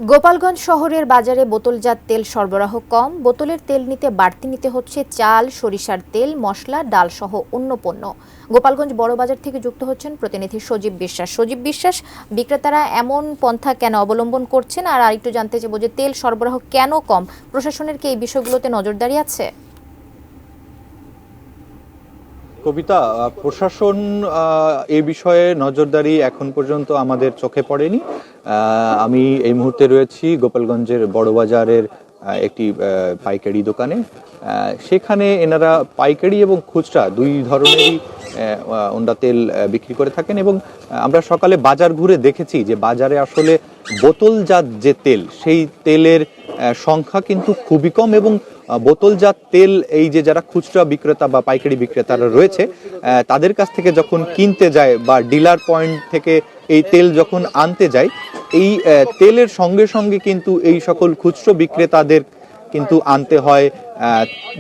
গোপালগঞ্জ শহরের বাজারে বোতলজাত তেল সরবরাহ কম। বোতলের তেল নিতে বাড়তি নিতে হচ্ছে চাল, সরিষার তেল, মশলা, ডাল সহ অন্য পণ্য। গোপালগঞ্জ বড় বাজার থেকে যুক্ত হচ্ছেন প্রতিনিধি সজীব বিশ্বাস। সজীব বিশ্বাস, বিক্রেতারা এমন পন্থা কেন অবলম্বন করছেন, আর আরেকটু জানতে চাইব যে তেল সরবরাহ কেন কম, প্রশাসনের কি এই বিষয়গুলোতে নজরদারি আছে? কবিতা, প্রশাসন এই বিষয়ে নজরদারি এখন পর্যন্ত আমাদের চোখে পড়েনি। আমি এই মুহূর্তে রয়েছি গোপালগঞ্জের বড়বাজারের একটি পাইকারি দোকানে। সেখানে এনারা পাইকারি এবং খুচরা দুই ধরনেরই ওনারা তেল বিক্রি করে থাকেন, এবং আমরা সকালে বাজার ঘুরে দেখেছি যে বাজারে আসলে বোতলজাত যে তেল, সেই তেলের সংখ্যা কিন্তু খুবই কম, এবং বোতলজাত তেল এই যে যারা খুচরা বিক্রেতা বা পাইকারি বিক্রেতারা রয়েছে তাদের কাছ থেকে যখন কিনতে যায় বা ডিলার পয়েন্ট থেকে এই তেল যখন আনতে যায়, এই তেলের সঙ্গে সঙ্গে কিন্তু এই সকল খুচরো বিক্রেতাদের কিন্তু আনতে হয়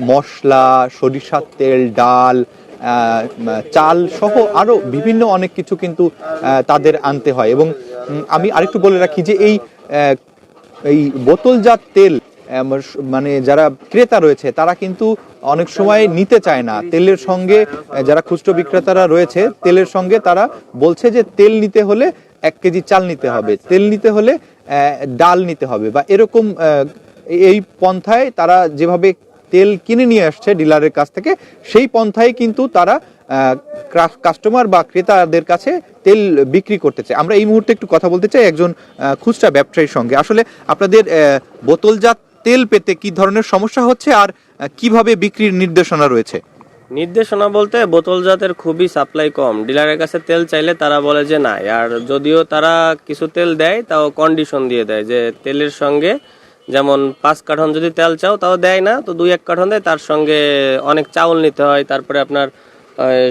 মশলা, সরিষার তেল, ডাল, চাল সহ আরো বিভিন্ন অনেক কিছু কিন্তু তাদের আনতে হয়। এবং আমি আরেকটু বলে রাখি যে এই বোতলজাত তেল মানে যারা ক্রেতা রয়েছে তারা কিন্তু অনেক সময় নিতে চায় না তেলের সঙ্গে। যারা খুচরো বিক্রেতারা রয়েছে তেলের সঙ্গে তারা বলছে যে তেল নিতে হলে 1 কেজি চাল নিতে হবে, তেল নিতে হলে ডাল নিতে হবে, বা এরকম এই পন্থায় তারা যেভাবে তেল কিনে নিয়ে আসছে ডিলারের কাছ থেকে, সেই পন্থায় কিন্তু তারা কাস্টমার বা ক্রেতাদের কাছে তেল বিক্রি করতে চায়। আমরা এই মুহূর্তে একটু কথা বলতে চাই একজন খুচরা ব্যবসায়ীর সঙ্গে। আসলে আপনাদের বোতলজাত তেল পেতে কি ধরনের সমস্যা হচ্ছে, আর কিভাবে বিক্রির নির্দেশনা রয়েছে? নির্দেশনা বলতে বোতলজাতের খুবই সাপ্লাই কম। ডিলারের কাছে তেল চাইলে তারা বলে যে না, আর যদিও তারা কিছু তেল দেয় তাও কন্ডিশন দিয়ে দেয় যে তেলের সঙ্গে যেমন 5 কার্টন যদি তেল চাও তাও দেয় না, তো 2-1 কার্টন দেয়, তার সঙ্গে অনেক চাউল নিতে হয়, তারপরে আপনার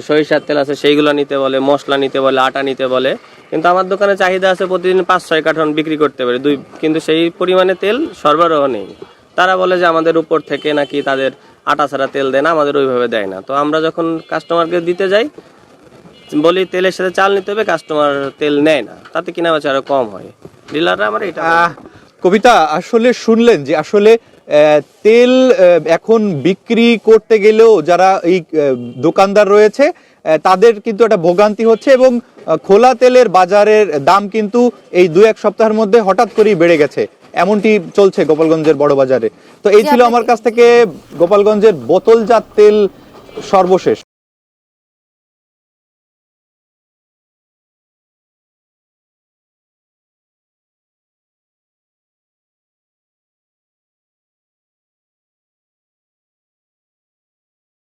সরিষার তেল আছে সেইগুলো নিতে বলে, মশলা নিতে বলে, আটা নিতে বলে। কিন্তু আমার দোকানে চাহিদা আছে প্রতিদিন 5-6 কার্টন বিক্রি করতে পারে কিন্তু সেই পরিমাণে তেল সরবরাহ নেই। তারা বলে যে আমাদের উপর থেকে নাকি তাদের আটা ছাড়া তেল দেয় না, আমাদের ওইভাবে দেয় না। তো আমরা যখন কাস্টমারকে দিতে যাই বলি তেলের সাথে চাল নিতে হবে, কাস্টমার তেল নেয় না, তাতে কিনা বেচা আরো কম হয়। ডিলাররা আমার এটা কবিতা, আসলে শুনলেন যে আসলে তেল এখন বিক্রি করতে গেলেও যারা এই দোকানদার রয়েছে তাদের কিন্তু একটা ভোগান্তি হচ্ছে, এবং খোলা তেলের বাজারের দাম কিন্তু এই 2-1 সপ্তাহের মধ্যে হঠাৎ করেই বেড়ে গেছে, এমনটি চলছে গোপালগঞ্জের বড় বাজারে। তো এই ছিল আমার কাছ থেকে গোপালগঞ্জের বোতলজাত তেল সর্বশেষ।